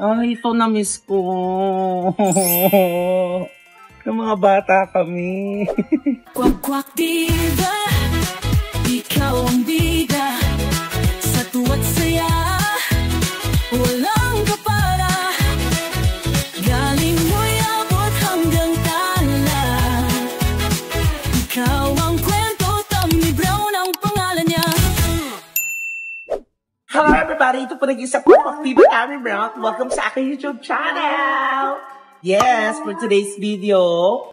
Ay, ito na-miss ko. Yung mga bata kami. Kwak-kwak diva, ikaw ang bida. Sa tuwa't saya, walang kapara. Galing mo'y abot hanggang tala. Ikaw ang kwento, Tommy Brown ang pangalan niya. Hello everybody, ito po nag-isa po ako, Tommy Brown. Welcome sa aking YouTube channel! Yes, for today's video,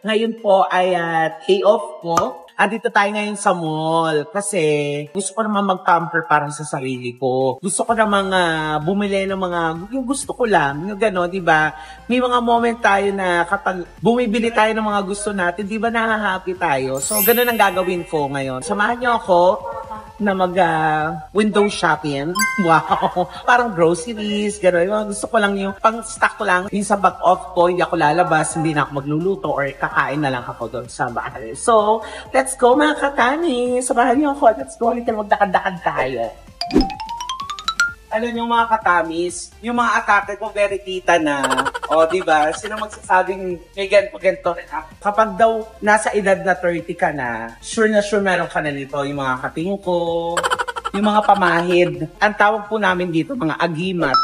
ngayon po ay day off ko. Andito tayo ngayon sa mall kasi gusto ko naman mag-pamper para sa sarili ko. Gusto ko naman bumili ng mga, yung gusto ko lang, yung gano'n, di ba? May mga moment tayo na kapag bumibili tayo ng mga gusto natin, di ba nahahappy tayo? So, gano'n ang gagawin ko ngayon. Samahan niyo ako na mag-window shopping. Wow! Parang groceries, gano'n. Gusto ko lang yung pang-stock ko lang. Minsan back off ko, hindi ako lalabas, hindi na ako magluluto or kakain na lang ako doon sa bahay. So, let's go mga katani. Samahan niyo ako. Let's go. Halika magdakad-dakad tayo. Alam niyo mga katamis, yung mga atake ko very tita na. O, di ba? Sino magsasabing may ganito rin ako? Kapag daw nasa edad na 30 ka na meron ka na nito. Yung mga kating ko, yung mga pamahid. Ang tawag po namin dito, mga agimat.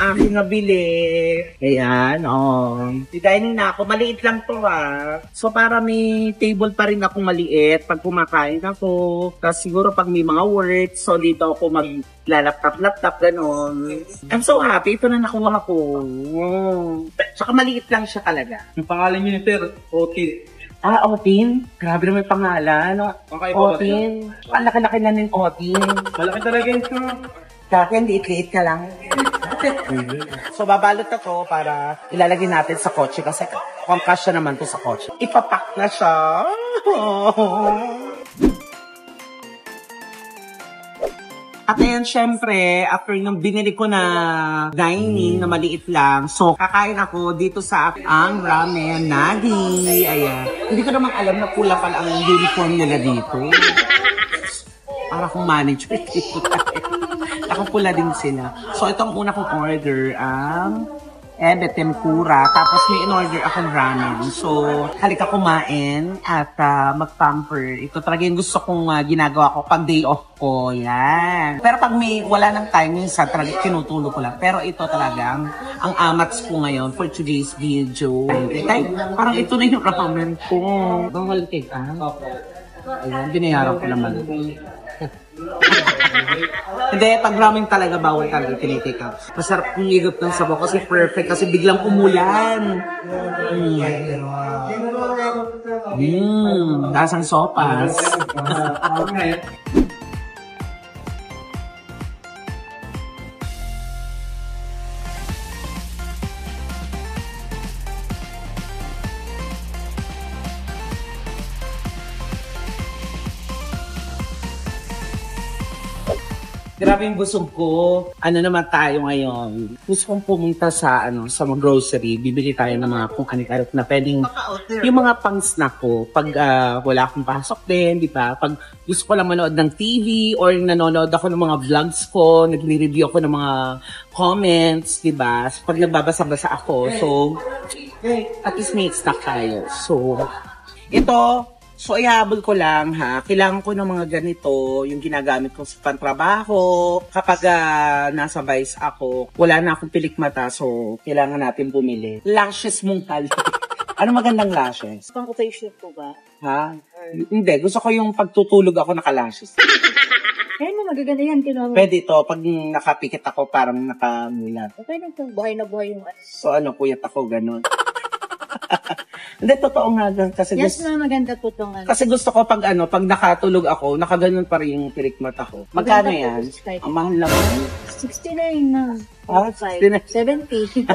Aking nabili. Ayan, dining na ako. Maliit lang to So, para may table pa rin akong maliit pag kumakain ako. Tapos siguro pag may mga work, so dito ako maglalaptop-laptop, gano'n. I'm so happy. Ito na nakuha ko. Tsaka maliit lang siya talaga. Yung pangalan niyo ni Sir, Otin. Otin? Grabe naman yung pangalan. Otin. Ang laki-laki na ng Otin. Malaki talaga yun, Sir. Dati, liit-liit ka lang. So, babalot na to para ilalagay natin sa kotse kasi kasya naman to sa kotse. Ipapak na siya. At ayan, syempre, after nung binili ko na dining na maliit lang, so kakain ako dito sa ang Ramen Nagi. Ayan. Hindi ko naman alam na pula pala ang uniform nila dito. Para kung management. Nakapula din sila. So, itong una kong order ang ebe tempura. Tapos may in-order akong ramen. So, halika kumain at mag-pamper. Ito talaga yung gusto kong ginagawa ko pag day off ko. Yan. Pero pag may wala ng time, minsan talaga tinutulog ko lang. Pero ito talaga ang amats ko ngayon for today's video. Ay, parang ito na yung ramen ko. Bawal cake, Ayan, binayaran ko naman. Hindi, pag ramen talaga, bawal talaga tinitake out. Masarap kong igap ng sabaw kasi perfect kasi biglang umulan. Lasang sopas. Grabe yung busog ko. Ano naman tayo ngayon? Gusto kong pumunta sa sa mga grocery. Bibili tayo ng mga kung ano na pwedeng yung mga pang-snack ko. Pag wala akong pasok din, di ba? Pag gusto ko lang manood ng TV or nanonood ako ng mga vlogs ko, nagre-review ako ng mga comments, di ba? Pag nagbabasa-basa ako, so at least may snack tayo. So, ito, so, ihabol ko lang kailangan ko ng mga ganito, yung ginagamit ko sa pantrabaho. Kapag nasa vice ako, wala na akong pilikmata, so kailangan natin bumili. Lashes mong tali. Ano magandang lashes? Pang-facial po ba? Hindi, gusto ko yung pagtutulog ako naka-lashes. Kaya mo magaganda yan, Pwede ito, pag nakapikit ako parang nakamulat. Pwede ito, buhay na buhay yung So ano, puyat ako, ganun. Hindi, totoo nga gan. Kasi, Yes, na maganda po itong ano. kasi gusto ko pag pag nakatulog ako, nakaganon pa rin yung pirikmat ako. Magkano Maganda po yan? yung Skype. Ang mahal naman. 69 na. Ah, 70.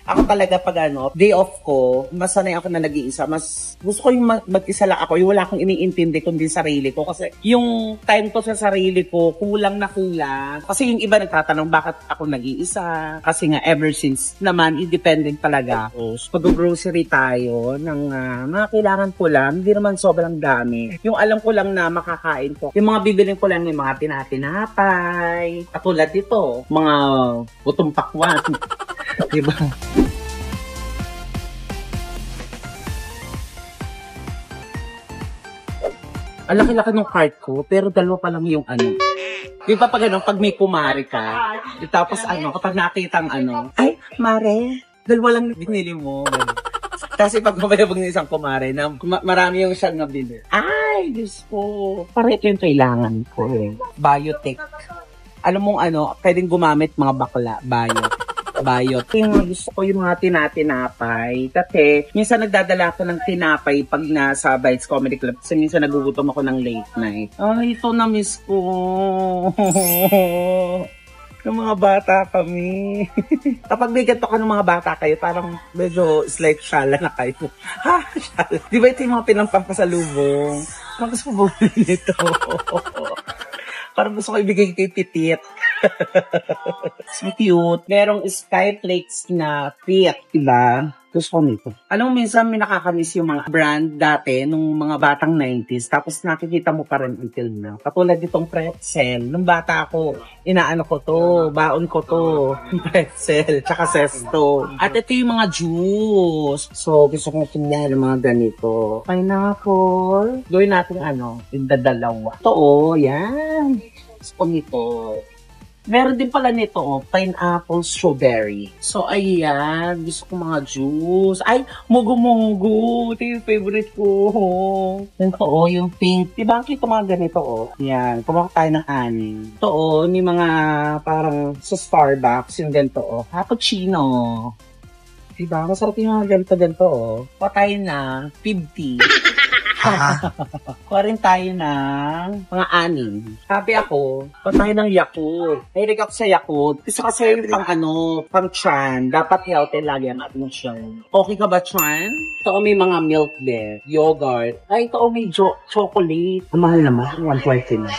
Ako talaga pag day off ko, mas sanay ako na nag-iisa. Mas gusto ko yung mag-isa lang ako, yung wala akong iniintindi kundi sarili ko. Kasi yung time ko sa sarili ko, kulang na kulang. Kasi yung iba nagtatanong bakit ako nag-iisa. Kasi nga ever since naman, independent talaga ako. So, pag-grocery tayo ng mga kailangan ko lang, hindi naman sobrang dami. Yung alam ko lang na makakain ko. Yung mga bibiling ko lang yung mga tinatinapay. Katulad dito, mga butong pakwan. Diba? Ang laki-laki ng cart ko, pero dalawa pa lang yung Di ba pag pag may kumari ka, tapos kapag nakita ang ay, mare, dalawa lang binili mo. Kasi pag mabayabag ng isang kumare, na marami yung siyang nabili. Ay, Diyos ko. Parang ito yung kailangan ko Biotech. Alam mong pwedeng gumamit mga bakla, Bayot. Yung gusto ko yung mga tinatinapay. Kasi, minsan nagdadala ako ng tinapay pag nasa Bites Comedy Club. Kasi minsan nagugutom ako ng late night. Ay, ito na-miss ko. Yung mga bata kami. Kapag may ganito ka ng mga bata kayo, parang medyo like shala na kayo. Ha? Shala. Di ba ito yung mga pinampapasalubong? Parang gusto ko bumili nito. Parang gusto ko ibigay kay Pitit. So cute. Merong Skyflakes na fit, diba? Gusto ko nito. Alam mo, minsan may nakakamiss yung mga brand dati, nung mga batang 90s, tapos nakikita mo pa rin until now. Katulad ditong pretzel. Nung bata ako, inaano ko to, baon ko to, pretzel, tsaka sesto. At ito yung mga juice. So, gusto kong tingnan yung mga ganito. Pineapple. Gawin natin yung dadalawa. Ito, yan. Gusto ko nito. Meron din pala nito, pineapple strawberry. So, ayan. Gusto ko mga juice. Ay, mugu-mugu. Ito yung favorite ko. Ito, yung pink. Diba, ang cute mga ganito, Yan. Kumakas tayo ng anin. Ito, may mga parang sa Starbucks, yung ganito, cappuccino. Diba, masarap yung mga ganito, Patay na, 50. Kuha rin tayo ng mga anim. Sabi ako, kuha tayo ng Yakult. Nahilig ako sa Yakult. Gusto kasi pang Chan. Dapat healthy lagi ang ating siya. Okay ka ba, Chan? Ito may mga milk there. Yogurt. Ay, ito may chocolate. Ang mahal naman. 120 na.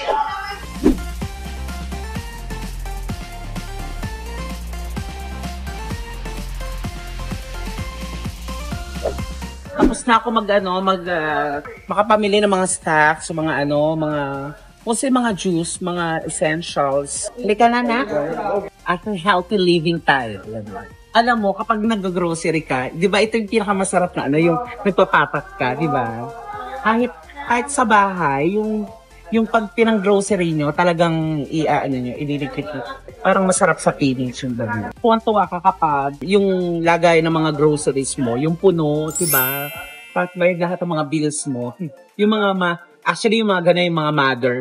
Tapos na ako makapamili ng mga stocks, mga kasi mga juice, mga essentials. Halika na. After healthy living tayo. Alam mo, kapag nag-grocery ka, di ba ito yung pinakamasarap na yung nagpapapak ka, di ba? Kahit sa bahay, yung pag pinang-grocery nyo, talagang ililikit nyo. Parang masarap sa feelings yung dami. Tuwan-tuwa ka kapag yung lagay ng mga groceries mo, yung puno, diba? Pag may lahat ng mga bills mo, yung mga actually yung mga ganun, yung mga mother,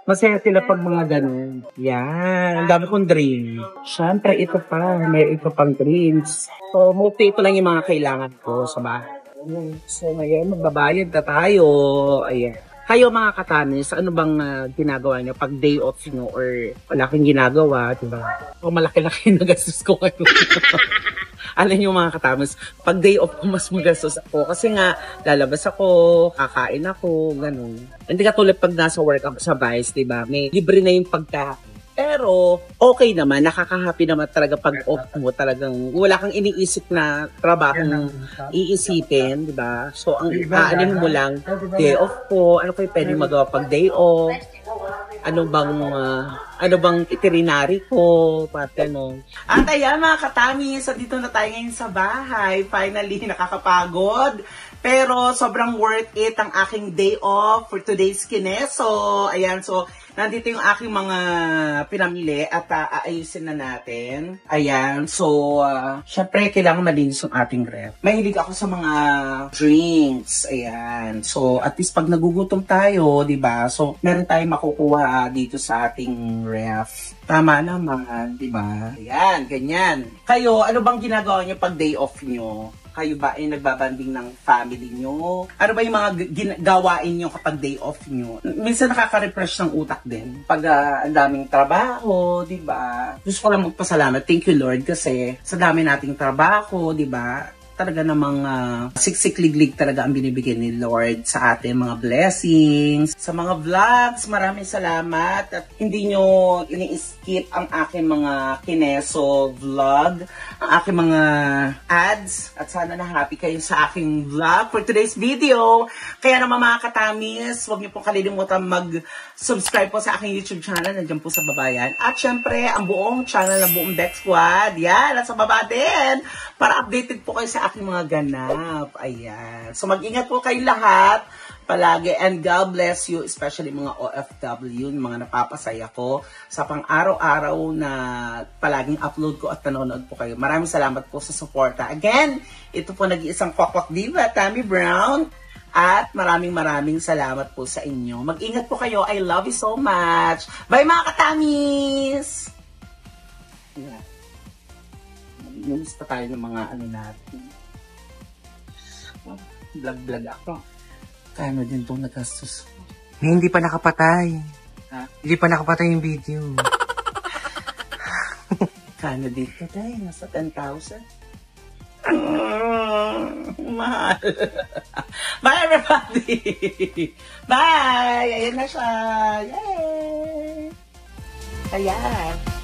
masaya sila pag mga ganun. Yan, ang dami kong dream. Siyempre, ito pa, may ito pang dreams. So, ito lang yung mga kailangan ko sa bahay. So, ngayon, magbabayad na tayo. Ayan. Kayo mga katanis, ano bang ginagawa niyo pag day off niyo or wala kang ginagawa, diba? O malaki-laki na gastos ko kayo. Alam niyo mga katanis, pag day off ko mas magastos ako kasi nga lalabas ako, kakain ako, ganun. Hindi katulad pag nasa work ako sa Vice, diba? May libre na yung pagkain. Pero, okay naman, nakaka-happy naman talaga pag off mo, talagang wala kang iniisip na trabaho ng iisipin, di ba? So, ang aanin mo lang, day off ko, ano kayo pwede magawa pag day off? Ano bang itinerary ko? Paano? At ayan mga katami, so dito na tayo ngayon sa bahay. Finally, nakakapagod. Pero sobrang worth it ang aking day off for today's kineso. Ayan, so nandito yung aking mga pinamili at aayusin na natin. Ayan, so syempre kailangan malinis yung ating ref. Mahilig ako sa mga drinks. Ayan, so at least pag nagugutom tayo, di ba? So meron tayong makukuha dito sa ating ref. Tama naman, di ba? Ayan, ganyan. Kayo, ano bang ginagawa niyo pag day off niyo? Kayo ba ay nagbabanding ng family nyo? Ano ba yung mga gawain nyo kapag day off nyo? Minsan nakaka-refresh ng utak din. Pag ang daming trabaho, di ba? Gusto ko lang magpasalamat. Thank you, Lord, kasi sa dami nating trabaho, di ba? Talaga namang siksik-liglig talaga ang binibigyan ni Lord sa ating mga blessings. Sa mga vlogs, maraming salamat at hindi nyo ini-skip ang aking mga kineso vlog, ang aking mga ads, at sana na-happy kayo sa aking vlog for today's video. Kaya naman mga katamis, huwag niyo pong kalilimutan mag-subscribe po sa aking YouTube channel, nandiyan po sa baba yan. At syempre, ang buong channel ng buong Beck Squad, yan, at sa baba din, para updated po kayo sa aking mga ganap. Ayan. So mag-ingat po kayo lahat palagi and God bless you, especially mga OFW, mga napapasaya ko sa pang-araw-araw na palaging upload ko at nanonood po kayo. Maraming salamat po sa suporta. Again, ito po nag-iisang Kwakwak Diva, Tammy Brown, at maraming salamat po sa inyo. Mag-ingat po kayo. I love you so much. Bye mga katamis! Yeah. Namiss pa tayo ng mga ano natin. Vlog ako. Kano din itong nagastos. Hindi pa nakapatay. Ha? Hindi pa nakapatay yung video. Kano dito tayo? Nasa 10,000? Mahal. Bye everybody! Bye! Ayan na siya! Yay! Ayan!